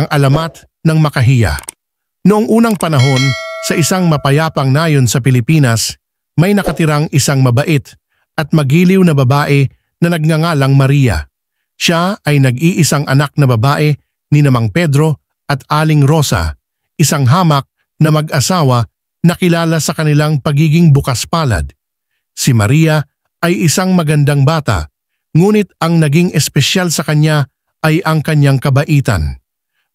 ang alamat ng makahiya. Noong unang panahon, sa isang mapayapang nayon sa Pilipinas, may nakatirang isang mabait at magiliw na babae na nagngangalang Maria. Siya ay nag-iisang anak na babae ni Mang Pedro at Aling Rosa, isang hamak na mag-asawa na kilala sa kanilang pagiging bukas palad. Si Maria ay isang magandang bata, ngunit ang naging espesyal sa kanya ay ang kanyang kabaitan.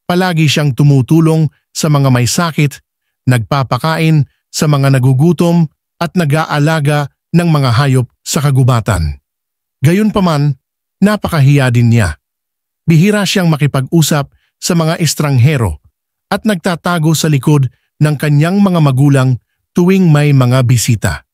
Palagi siyang tumutulong sa mga may sakit, nagpapakain sa mga nagugutom at nag-aalaga ng mga hayop sa kagubatan. Gayunpaman, napakahiya din niya. Bihira siyang makipag-usap sa mga estranghero at nagtatago sa likod ng kanyang mga magulang tuwing may mga bisita.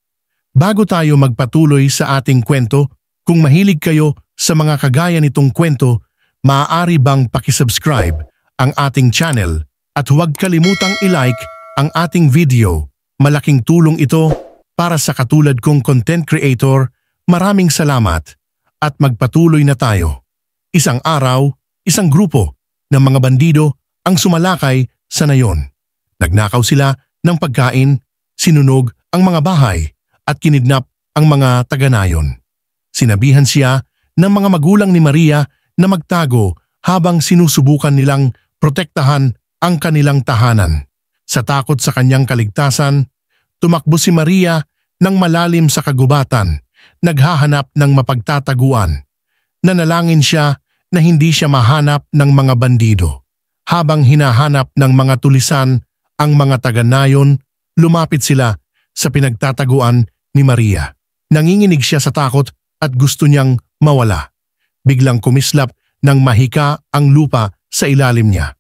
Bago tayo magpatuloy sa ating kwento, kung mahilig kayo sa mga kagaya nitong kwento, maaari bang pakisubscribe ang ating channel at huwag kalimutang i-like ang ating video. Malaking tulong ito para sa katulad kong content creator. Maraming salamat at magpatuloy na tayo. Isang araw, isang grupo ng mga bandido ang sumalakay sa nayon. Nagnakaw sila ng pagkain, sinunog ang mga bahay at kinidnap ang mga taga-nayon. Sinabihan siya ng mga magulang ni Maria na magtago habang sinusubukan nilang protektahan ang kanilang tahanan. Sa takot sa kanyang kaligtasan, tumakbo si Maria ng malalim sa kagubatan, naghahanap ng mapagtataguan. Nanalangin siya na hindi siya mahanap ng mga bandido. Habang hinahanap ng mga tulisan ang mga taga-nayon, lumapit sila sa pinagtataguan ni Maria. Nanginginig siya sa takot at gusto niyang mawala. Biglang kumislap ng mahika ang lupa sa ilalim niya.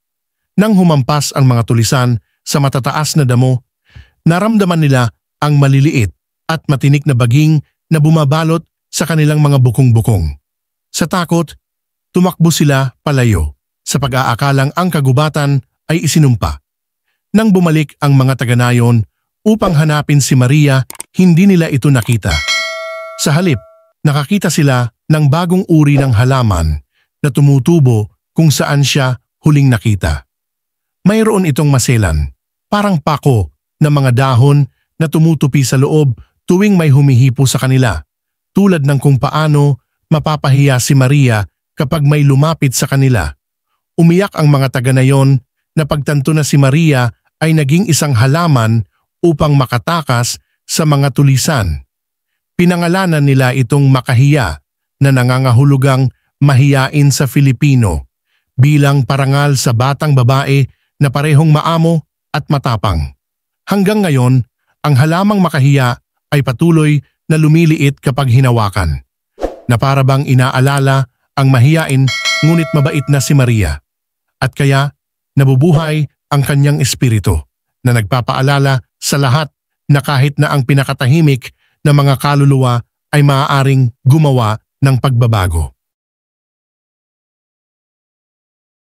Nang humampas ang mga tulisan sa matataas na damo, naramdaman nila ang maliliit at matinik na baging na bumabalot sa kanilang mga bukong-bukong. Sa takot, tumakbo sila palayo sa pag-aakalang ang kagubatan ay isinumpa. Nang bumalik ang mga taga-nayon upang hanapin si Maria, hindi nila ito nakita. Sa halip, nakakita sila ng bagong uri ng halaman na tumutubo kung saan siya huling nakita. Mayroon itong maselan, parang pako na mga dahon na tumutupi sa loob tuwing may humihipo sa kanila, tulad ng kung paano mapapahiya si Maria kapag may lumapit sa kanila. Umiyak ang mga taga-nayon na pagtanto na si Maria ay naging isang halaman upang makatakas sa mga tulisan. Pinangalanan nila itong Makahiya na nangangahulugang mahiyain sa Filipino, bilang parangal sa batang babae na parehong maamo at matapang. Hanggang ngayon, ang halamang Makahiya ay patuloy na lumiliit kapag hinawakan, na para bang inaalala ang mahiyain ngunit mabait na si Maria. At kaya nabubuhay ang kanyang espiritu na nagpapaalala sa lahat na kahit na ang pinakatahimik na mga kaluluwa ay maaaring gumawa ng pagbabago.